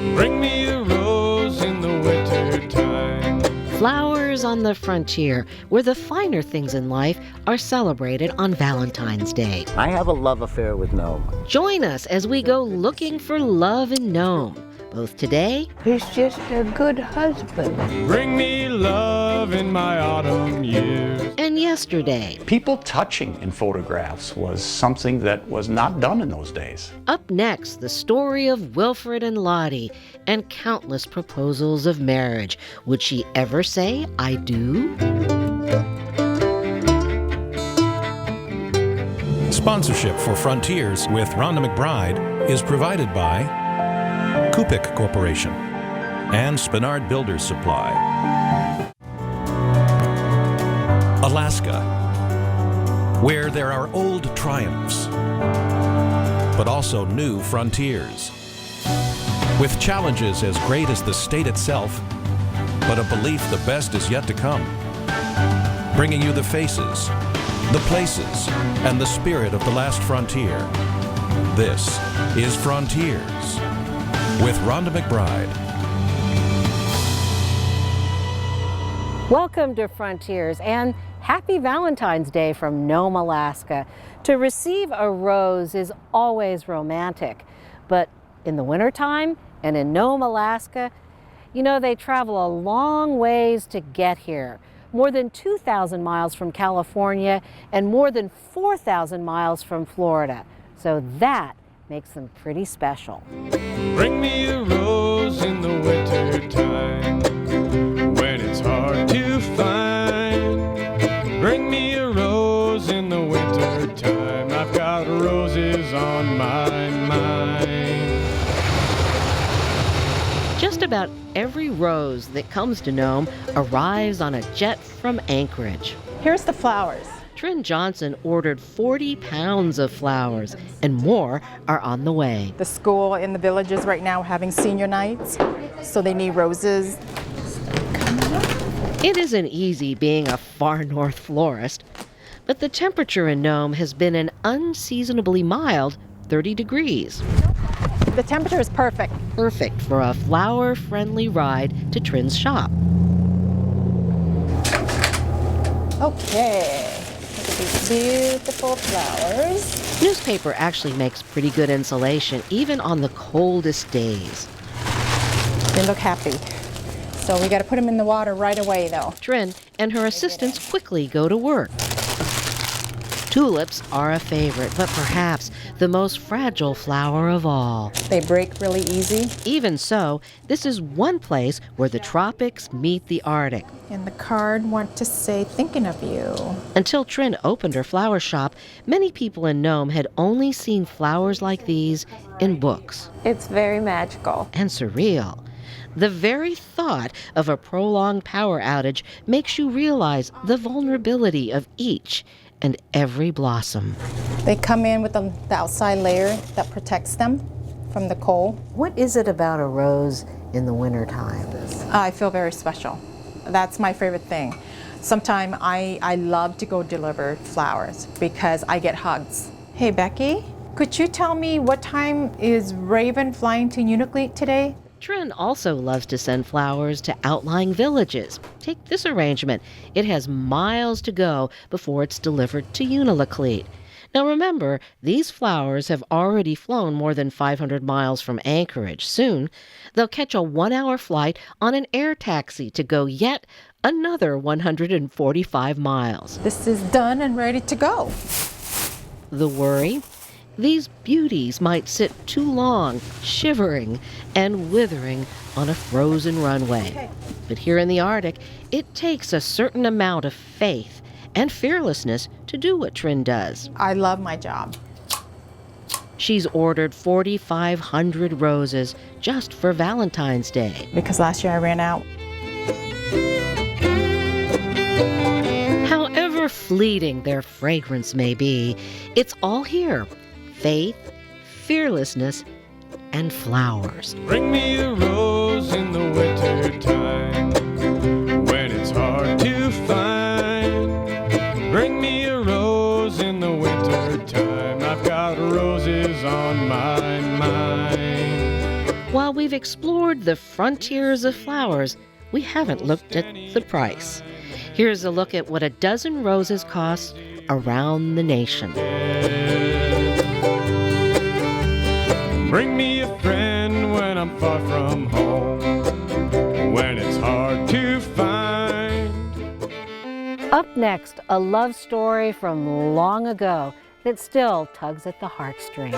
Bring me a rose in the winter time. Flowers on the frontier, where the finer things in life are celebrated on Valentine's Day. I have a love affair with Nome. Join us as we go looking for love in Nome, both today. He's just a good husband. Bring me love in my autumn years. And yesterday. People touching in photographs was something that was not done in those days. Up next, the story of Wilfred and Lottie and countless proposals of marriage. Would she ever say, I do? Sponsorship for Frontiers with Rhonda McBride is provided by Kupik Corporation and Spinard Builders Supply. Alaska, where there are old triumphs, but also new frontiers, with challenges as great as the state itself, but a belief the best is yet to come, bringing you the faces, the places, and the spirit of the last frontier. This is Frontiers with Rhonda McBride. Welcome to Frontiers and happy Valentine's Day from Nome, Alaska. To receive a rose is always romantic, but in the wintertime and in Nome, Alaska, you know, they travel a long ways to get here. More than 2,000 miles from California and more than 4,000 miles from Florida. So that makes them pretty special. Bring me a rose in the winter time, when it's hard to find. Bring me a rose in the winter time, I've got roses on my mind. Just about every rose that comes to Nome arrives on a jet from Anchorage. Here's the flowers. Trinh Johnson ordered 40 pounds of flowers, and more are on the way. The school in the village is right now having senior nights, so they need roses. It isn't easy being a far north florist, but the temperature in Nome has been an unseasonably mild 30 degrees. The temperature is perfect. Perfect for a flower-friendly ride to Trin's shop. Okay, look at these beautiful flowers. Newspaper actually makes pretty good insulation, even on the coldest days. They look happy. So we got to put them in the water right away, though. Trin and her assistants quickly go to work. Tulips are a favorite, but perhaps the most fragile flower of all. They break really easy. Even so, this is one place where the tropics meet the Arctic. And the card want to say, thinking of you. Until Trin opened her flower shop, many people in Nome had only seen flowers like these in books. It's very magical. And surreal. The very thought of a prolonged power outage makes you realize the vulnerability of each and every blossom. They come in with the outside layer that protects them from the cold. What is it about a rose in the wintertime? I feel very special. That's my favorite thing. Sometimes I love to go deliver flowers because I get hugs. Hey Becky, could you tell me what time is Raven flying to Unalakleet today? Trin also loves to send flowers to outlying villages. Take this arrangement. It has miles to go before it's delivered to Unalakleet. Now remember, these flowers have already flown more than 500 miles from Anchorage. Soon, they'll catch a 1-hour flight on an air taxi to go yet another 145 miles. This is done and ready to go. The worry? These beauties might sit too long, shivering and withering on a frozen runway. But here in the Arctic, it takes a certain amount of faith and fearlessness to do what Trin does. I love my job. She's ordered 4,500 roses just for Valentine's Day. Because last year I ran out. However fleeting their fragrance may be, it's all here. Faith, fearlessness, and flowers. Bring me a rose in the winter time, when it's hard to find. Bring me a rose in the winter time, I've got roses on my mind. While we've we've explored the frontiers of flowers, we haven't looked at the price. Here's a look at what a dozen roses cost around the nation. Bring me a friend when I'm far from home, when it's hard to find. Up next, a love story from long ago that still tugs at the heartstrings.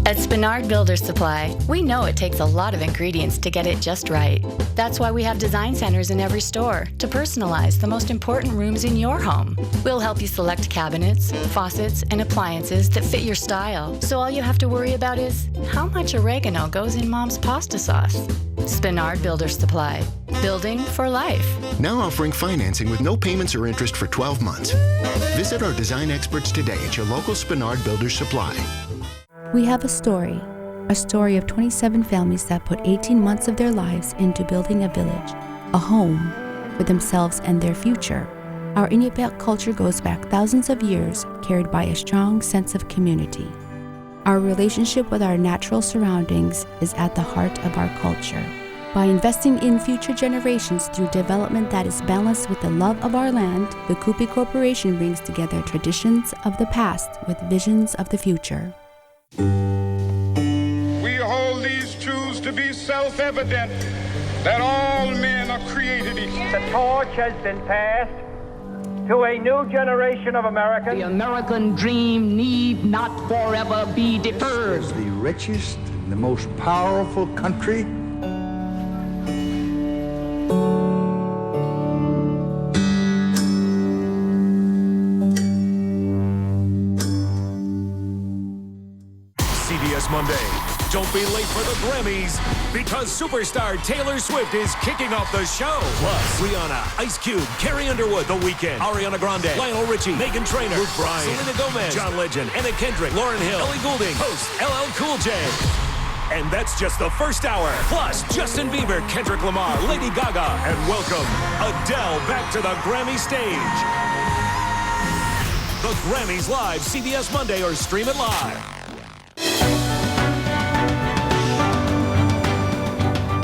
At Spenard Builder Supply, we know it takes a lot of ingredients to get it just right. That's why we have design centers in every store to personalize the most important rooms in your home. We'll help you select cabinets, faucets, and appliances that fit your style. So all you have to worry about is how much oregano goes in Mom's pasta sauce. Spenard Builder Supply. Building for life. Now offering financing with no payments or interest for 12 months. Visit our design experts today at your local Spenard Builder Supply. We have a story of 27 families that put 18 months of their lives into building a village, a home for themselves and their future. Our Inupiaq culture goes back thousands of years, carried by a strong sense of community. Our relationship with our natural surroundings is at the heart of our culture. By investing in future generations through development that is balanced with the love of our land, the Kupi Corporation brings together traditions of the past with visions of the future. We hold these truths to be self-evident, that all men are created equal. The torch has been passed to a new generation of Americans. The American dream need not forever be deferred. It's the richest and the most powerful country. Monday. Don't be late for the Grammys because superstar Taylor Swift is kicking off the show. Plus, Rihanna, Ice Cube, Carrie Underwood, The Weeknd, Ariana Grande, Lionel Richie, Meghan Trainor, Luke Bryan, Selena Gomez, John Legend, Anna Kendrick, Lauryn Hill, Ellie Goulding, host LL Cool J. And that's just the first hour. Plus, Justin Bieber, Kendrick Lamar, Lady Gaga, and welcome Adele back to the Grammy stage. The Grammys live, CBS Monday, or stream it live.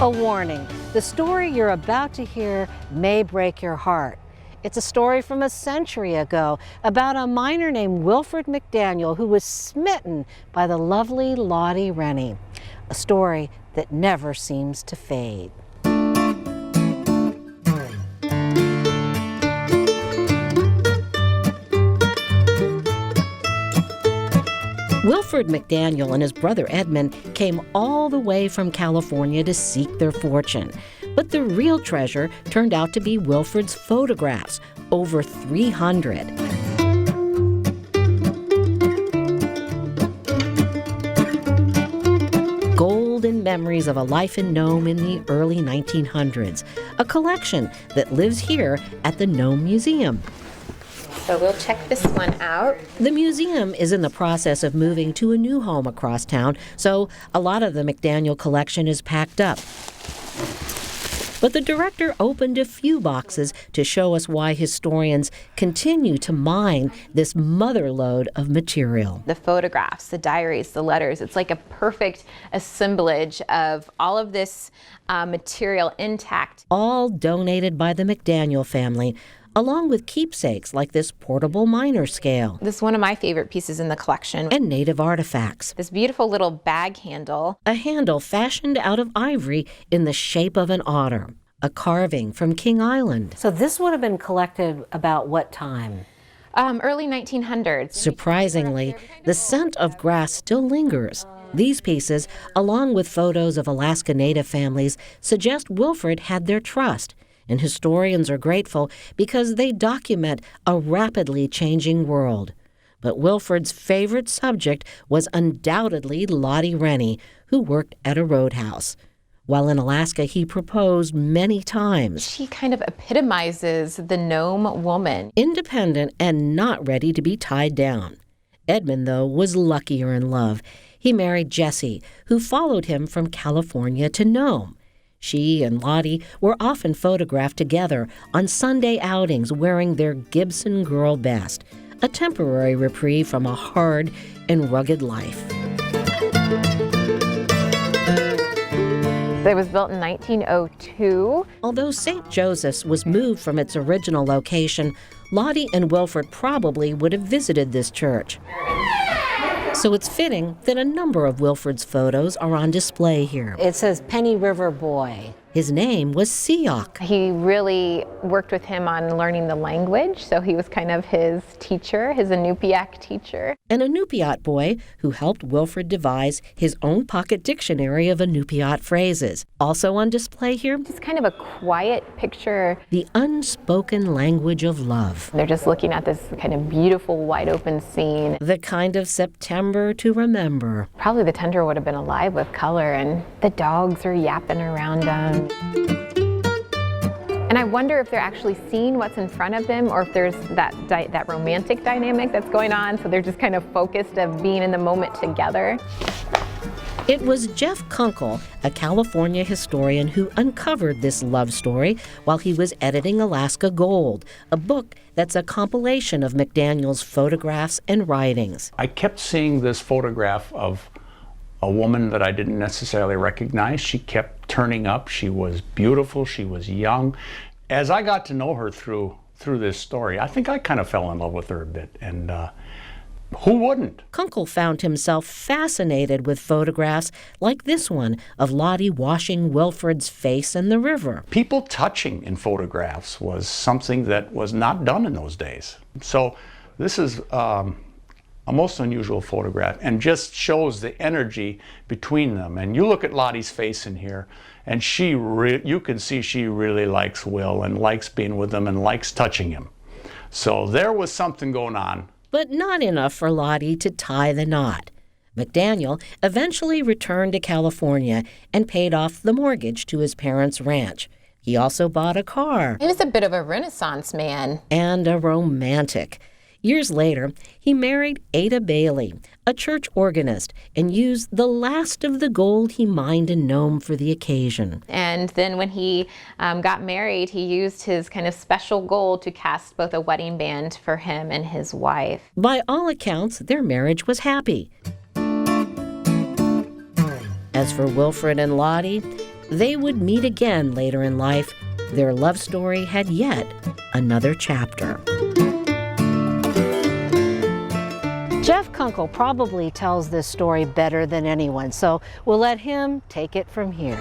A warning, the story you're about to hear may break your heart. It's a story from a century ago about a miner named Wilfred McDaniel who was smitten by the lovely Lottie Rennie. A story that never seems to fade. Wilfred McDaniel and his brother Edmund came all the way from California to seek their fortune. But the real treasure turned out to be Wilfred's photographs, over 300. Golden memories of a life in Nome in the early 1900s, a collection that lives here at the Nome Museum. So we'll check this one out. The museum is in the process of moving to a new home across town, so a lot of the McDaniel collection is packed up. But the director opened a few boxes to show us why historians continue to mine this motherlode of material. The photographs, the diaries, the letters, it's like a perfect assemblage of all of this material intact. All donated by the McDaniel family, along with keepsakes like this portable miner scale. This is one of my favorite pieces in the collection. And native artifacts. This beautiful little bag handle. A handle fashioned out of ivory in the shape of an otter. A carving from King Island. So this would have been collected about what time? Early 1900s. Surprisingly, the scent of grass still lingers. These pieces, along with photos of Alaska Native families, suggest Wilfred had their trust. And historians are grateful because they document a rapidly changing world. But Wilfred's favorite subject was undoubtedly Lottie Rennie, who worked at a roadhouse. While in Alaska, he proposed many times. She kind of epitomizes the Nome woman. Independent and not ready to be tied down. Edmund, though, was luckier in love. He married Jessie, who followed him from California to Nome. She and Lottie were often photographed together on Sunday outings wearing their Gibson girl best, a temporary reprieve from a hard and rugged life. It was built in 1902. Although St. Joseph's was moved from its original location, Lottie and Wilfred probably would have visited this church. So it's fitting that a number of Wilfred's photos are on display here. It says Penny River Boy. His name was Seok. He really worked with him on learning the language, so he was kind of his teacher, his Inupiaq teacher. An Inupiat boy who helped Wilfred devise his own pocket dictionary of Inupiat phrases. Also on display here, Just kind of a quiet picture. the unspoken language of love. They're just looking at this kind of beautiful, wide open scene. The kind of September to remember. Probably the tundra would have been alive with color, and the dogs are yapping around them. And I wonder if they're actually seeing what's in front of them, or if there's that romantic dynamic that's going on, so they're just kind of focused of being in the moment together. It was Jeff Kunkel, a California historian, who uncovered this love story while he was editing Alaska Gold, a book that's a compilation of McDaniel's photographs and writings. I kept seeing this photograph of a woman that I didn't necessarily recognize. She kept turning up. She was beautiful. She was young. As I got to know her through this story, I think I kind of fell in love with her a bit. And who wouldn't? Kunkel found himself fascinated with photographs like this one of Lottie washing Wilfred's face in the river. People touching in photographs was something that was not done in those days. So this is a most unusual photograph, and just shows the energy between them. And you look at Lottie's face in here, and you can see she really likes Will and likes being with him and likes touching him. So there was something going on. But not enough for Lottie to tie the knot. McDaniel eventually returned to California and paid off the mortgage to his parents' ranch. He also bought a car. He was a bit of a Renaissance man. And a romantic. Years later, he married Ada Bailey, a church organist, and used the last of the gold he mined in Nome for the occasion. And then when he got married, he used his kind of special gold to cast both a wedding band for him and his wife. By all accounts, their marriage was happy. As for Wilfred and Lottie, they would meet again later in life. Their love story had yet another chapter. Jeff Kunkel probably tells this story better than anyone, so we'll let him take it from here.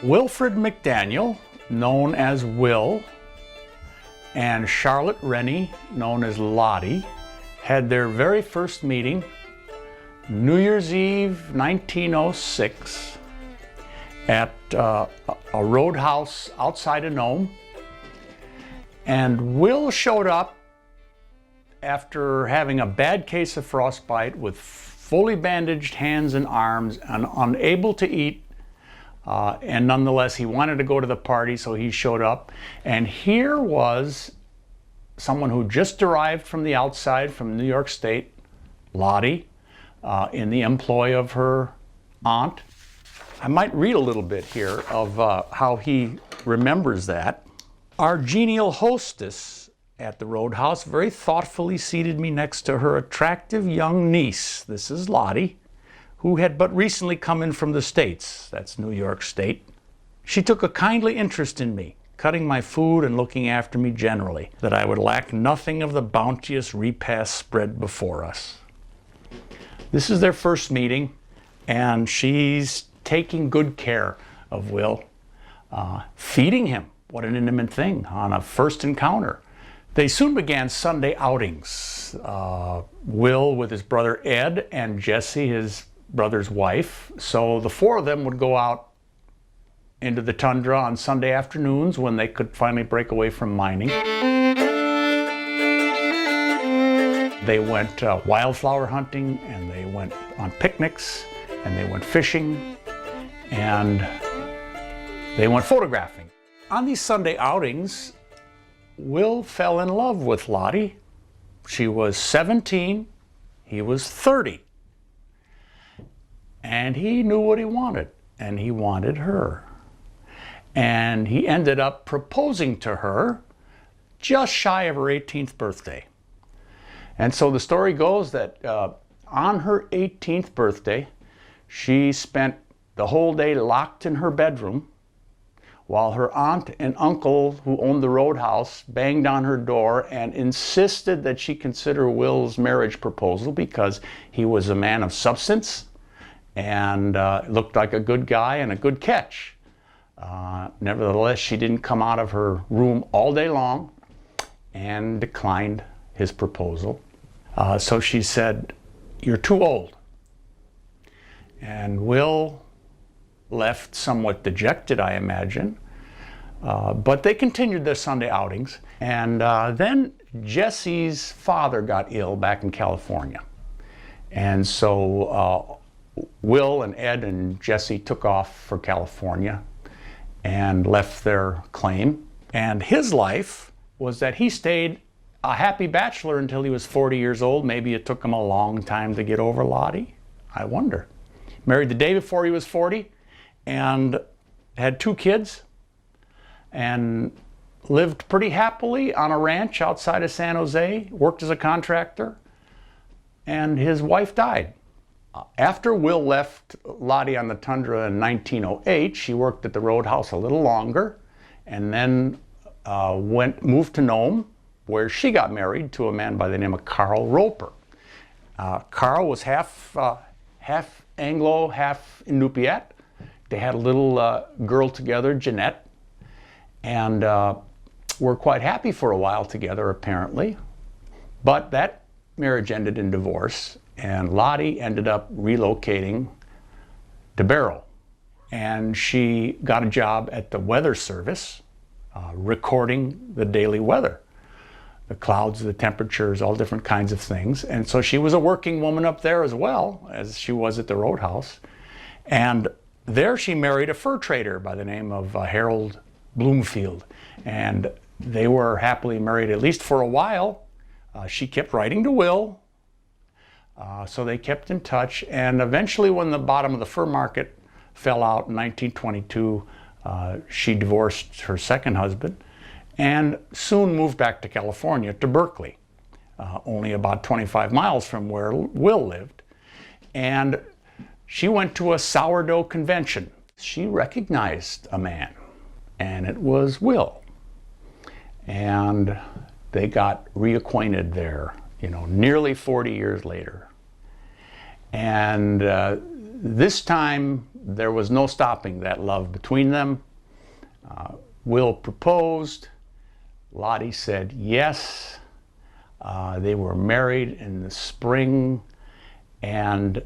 Wilfred McDaniel, known as Will, and Charlotte Rennie, known as Lottie, had their very first meeting New Year's Eve 1906 at a roadhouse outside of Nome. And Will showed up after having a bad case of frostbite with fully bandaged hands and arms and unable to eat. And nonetheless, he wanted to go to the party, so he showed up. And here was someone who just arrived from the outside, from New York State, Lottie, in the employ of her aunt. I might read a little bit here of how he remembers that. Our genial hostess at the roadhouse very thoughtfully seated me next to her attractive young niece, this is Lottie, who had but recently come in from the States, that's New York State. She took a kindly interest in me, cutting my food and looking after me generally, that I would lack nothing of the bounteous repast spread before us. This is their first meeting, and she's taking good care of Will, feeding him. What an intimate thing on a first encounter. They soon began Sunday outings. Will with his brother Ed and Jessie, his brother's wife. So the four of them would go out into the tundra on Sunday afternoons when they could finally break away from mining. They went wildflower hunting, and they went on picnics, and they went fishing, and they went photographing. On these Sunday outings, Will fell in love with Lottie. She was 17, he was 30. And he knew what he wanted. and he wanted her. And he ended up proposing to her just shy of her 18th birthday. And so the story goes that on her 18th birthday, she spent the whole day locked in her bedroom while her aunt and uncle, who owned the roadhouse, banged on her door and insisted that she consider Will's marriage proposal because he was a man of substance and looked like a good guy and a good catch. Nevertheless, she didn't come out of her room all day long and declined his proposal. So she said, "You're too old." And Will left somewhat dejected, I imagine. But they continued their Sunday outings. And then Jesse's father got ill back in California. And so Will and Ed and Jesse took off for California and left their claim. And his life was that he stayed a happy bachelor until he was 40 years old. Maybe it took him a long time to get over Lottie. I wonder. Married the day before he was 40 and had 2 kids and lived pretty happily on a ranch outside of San Jose, worked as a contractor, and his wife died. After Will left Lottie on the tundra in 1908, she worked at the roadhouse a little longer and then moved to Nome, where she got married to a man by the name of Carl Roper. Carl was half Anglo, half Inupiat. They had a little girl together, Jeanette, and were quite happy for a while together, apparently. But that marriage ended in divorce, and Lottie ended up relocating to Barrow. And she got a job at the Weather Service, recording the daily weather. The clouds, the temperatures, all different kinds of things. And so she was a working woman up there as well as she was at the roadhouse. And there she married a fur trader by the name of Harold Bloomfield. And they were happily married, at least for a while. She kept writing to Will, so they kept in touch. And eventually, when the bottom of the fur market fell out in 1922, she divorced her second husband and soon moved back to California, to Berkeley, only about 25 miles from where Will lived. And she went to a sourdough convention. She recognized a man, and it was Will. And they got reacquainted there, nearly 40 years later. And this time, there was no stopping that love between them. Will proposed. Lottie said yes. They were married in the spring, and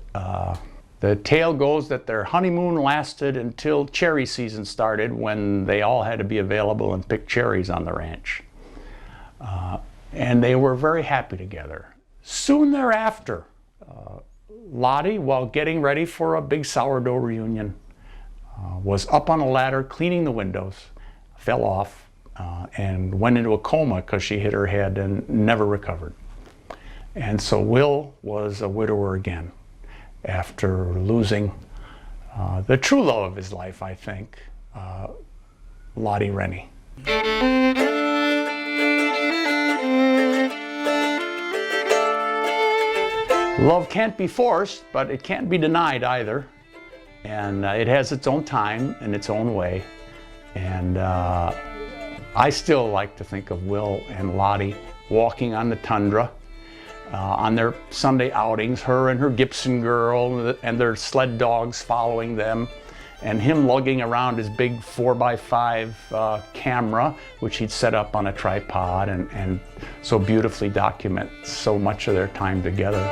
the tale goes that their honeymoon lasted until cherry season started, when they all had to be available and pick cherries on the ranch. And they were very happy together. Soon thereafter, Lottie, while getting ready for a big sourdough reunion, was up on a ladder cleaning the windows, fell off, and went into a coma because she hit her head and never recovered. And so Will was a widower again after losing the true love of his life, I think, Lottie Rennie. Love can't be forced, but it can't be denied either. And it has its own time and its own way. And I still like to think of Will and Lottie walking on the tundra on their Sunday outings, her and her Gibson girl and their sled dogs following them, and him lugging around his big 4x5 camera, which he'd set up on a tripod and so beautifully document so much of their time together.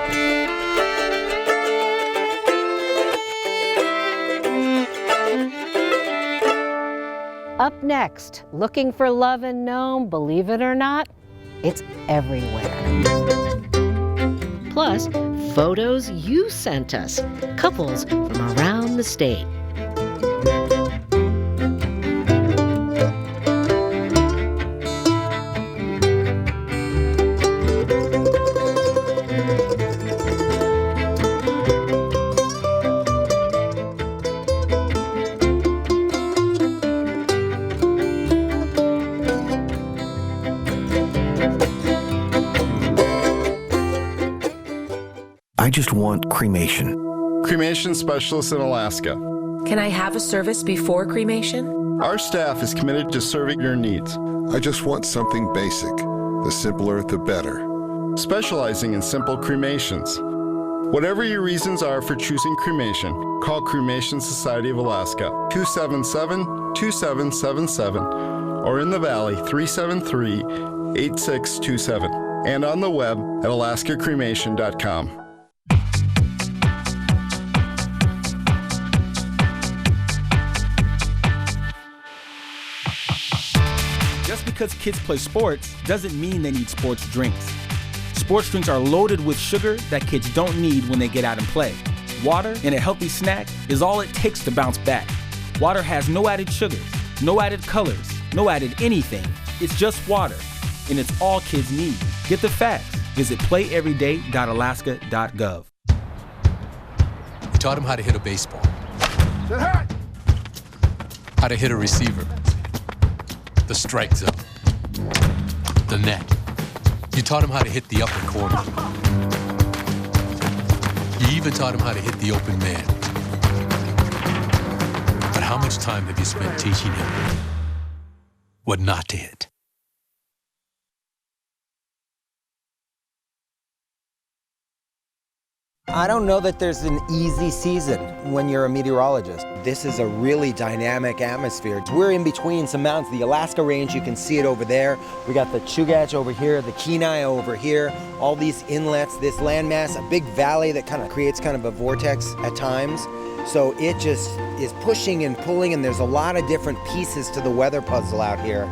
Up next, looking for love in Nome, believe it or not, it's everywhere. Plus, photos you sent us, couples from around the state. I just want cremation. Cremation specialist in Alaska. Can I have a service before cremation? Our staff is committed to serving your needs. I just want something basic. The simpler, the better. Specializing in simple cremations. Whatever your reasons are for choosing cremation, call Cremation Society of Alaska, 277-2777, or in the Valley, 373-8627, and on the web at alaskacremation.com. Just because kids play sports doesn't mean they need sports drinks. Sports drinks are loaded with sugar that kids don't need when they get out and play. Water in a healthy snack is all it takes to bounce back. Water has no added sugars, no added colors, no added anything. It's just water, and it's all kids need. Get the facts. Visit playeveryday.alaska.gov. We taught him how to hit a baseball, how to hit a receiver, the strike zone, the net. You taught him how to hit the upper corner. You even taught him how to hit the open man. But how much time have you spent teaching him what not to hit? I don't know that there's an easy season when you're a meteorologist. This is a really dynamic atmosphere. We're in between some mountains. The Alaska Range, you can see it over there. We got the Chugach over here, the Kenai over here, all these inlets, this landmass, a big valley that kind of creates kind of a vortex at times. So it just is pushing and pulling, and there's a lot of different pieces to the weather puzzle out here.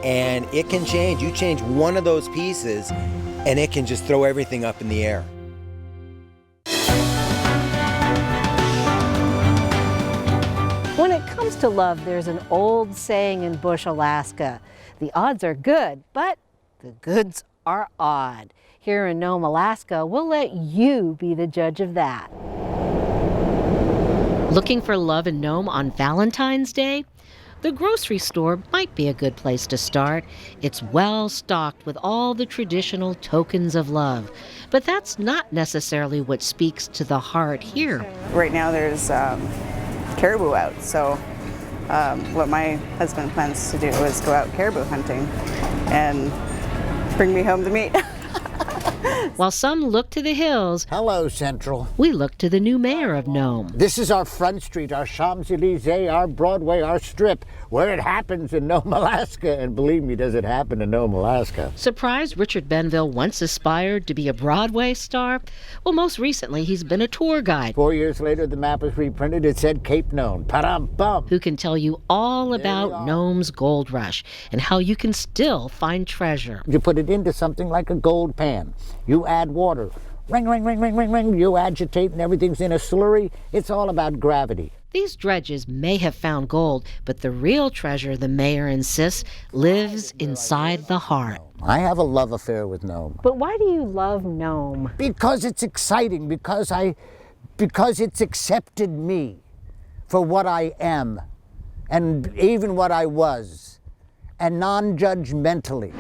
And it can change. You change one of those pieces, and it can just throw everything up in the air. When it comes to love, there's an old saying in Bush, Alaska. The odds are good, but the goods are odd. Here in Nome, Alaska, we'll let you be the judge of that. Looking for love in Nome on Valentine's Day? The grocery store might be a good place to start. It's well stocked with all the traditional tokens of love. But that's not necessarily what speaks to the heart here. Right now there's caribou out, so what my husband plans to do is go out caribou hunting and bring me home the meat. While some look to the hills, hello, Central. We look to the new mayor of Nome. This is our Front Street, our Champs-Élysées, our Broadway, our Strip, where it happens in Nome, Alaska. And believe me, does it happen in Nome, Alaska. Surprised Richard Beneville once aspired to be a Broadway star? Well, most recently, he's been a tour guide. 4 years later, the map was reprinted. It said Cape Nome. Pa-dum-bum. Who can tell you all about Nome's gold rush and how you can still find treasure. You put it into something like a gold pan. You add water. Ring, ring, ring, ring, ring, ring. You agitate and everything's in a slurry. It's all about gravity. These dredges may have found gold, but the real treasure, the mayor insists, lives inside the heart. I have a love affair with Nome. But why do you love Nome? Because it's exciting, because it's accepted me for what I am, and even what I was, and non-judgmentally.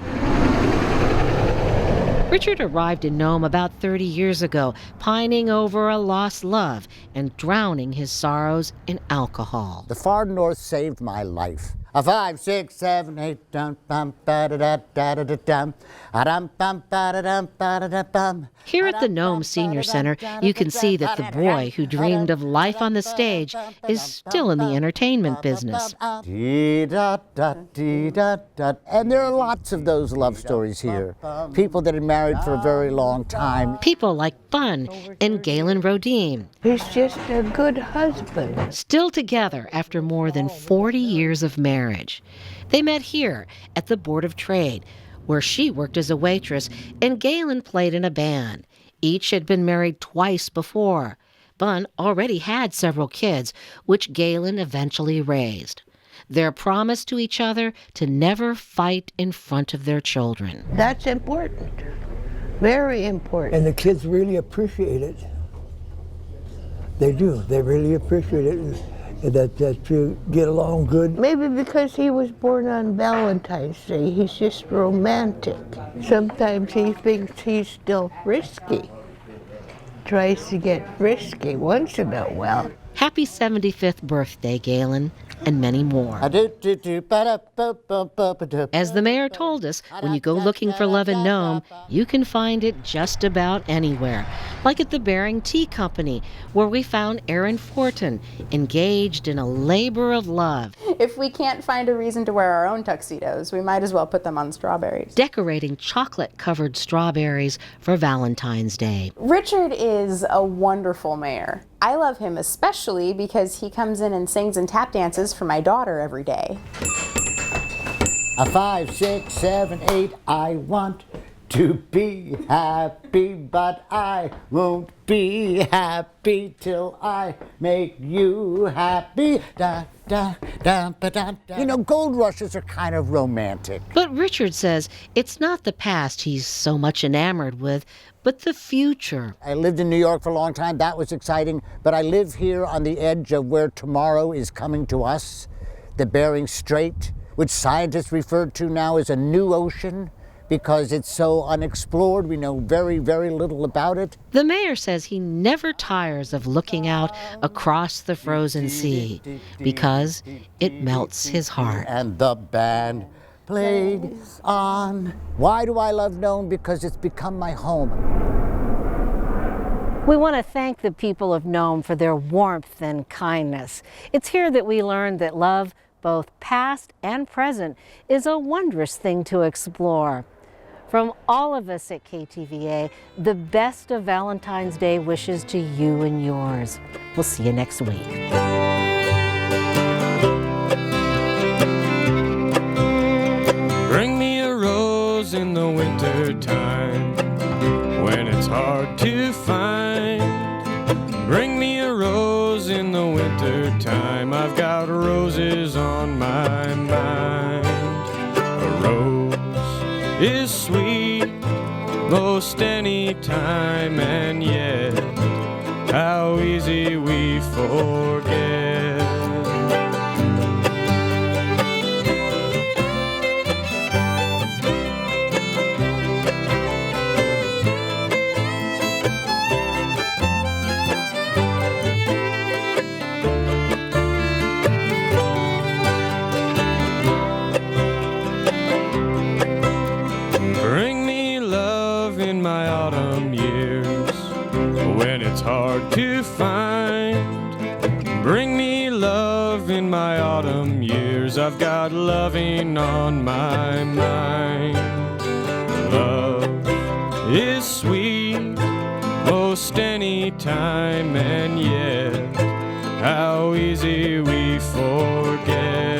Richard arrived in Nome about 30 years ago, pining over a lost love and drowning his sorrows in alcohol. The far north saved my life. A 5, 6, 7, 8, dum bum ba da da da da da dum, a dum bum ba da dum ba da da bum. Here at the Nome Senior Center, you can see that the boy who dreamed of life on the stage is still in the entertainment business. Dee da da dee da da. And there are lots of those love stories here. People that had married for a very long time. People like Bun and Galen Rodine. He's just a good husband. Still together after more than 40 years of marriage. They met here at the Board of Trade, where she worked as a waitress and Galen played in a band. Each had been married twice before. Bun already had several kids, which Galen eventually raised. Their promise to each other to never fight in front of their children. That's important. Very important. And the kids really appreciate it. They do. They really appreciate it. That you get along good. Maybe because he was born on Valentine's Day, he's just romantic. Sometimes he thinks he's still risky. tries to get frisky once in a while. Happy 75th birthday, Galen, and many more. As the mayor told us, when you go looking for love in Nome, you can find it just about anywhere. Like at the Bering Tea Company, where we found Aaron Fortin, engaged in a labor of love. If we can't find a reason to wear our own tuxedos, we might as well put them on strawberries. Decorating chocolate-covered strawberries for Valentine's Day. Richard is a wonderful mayor. I love him especially because he comes in and sings and tap dances for my daughter every day. 5, 6, 7, 8, I want to be happy, but I won't be happy till I make you happy. Da, da, da, ba, da, da. You know, gold rushes are kind of romantic. But Richard says it's not the past he's so much enamored with, but the future. I lived in New York for a long time. That was exciting. But I live here on the edge of where tomorrow is coming to us, the Bering Strait, which scientists refer to now as a new ocean because it's so unexplored. We know very, very little about it. The mayor says he never tires of looking out across the frozen sea because it melts his heart. And the band played on. Why do I love Nome? Because it's become my home. We want to thank the people of Nome for their warmth and kindness. It's here that we learned that love, both past and present, is a wondrous thing to explore. From all of us at KTVA, the best of Valentine's Day wishes to you and yours. We'll see you next week. Bring me a rose in the winter time when it's hard to find. Bring me a rose in the winter time. I've got roses on my mind. A rose is sweet most any time, and yet how easy we forget. Hard to find. Bring me love in my autumn years. I've got loving on my mind. Love is sweet most any time, and yet how easy we forget.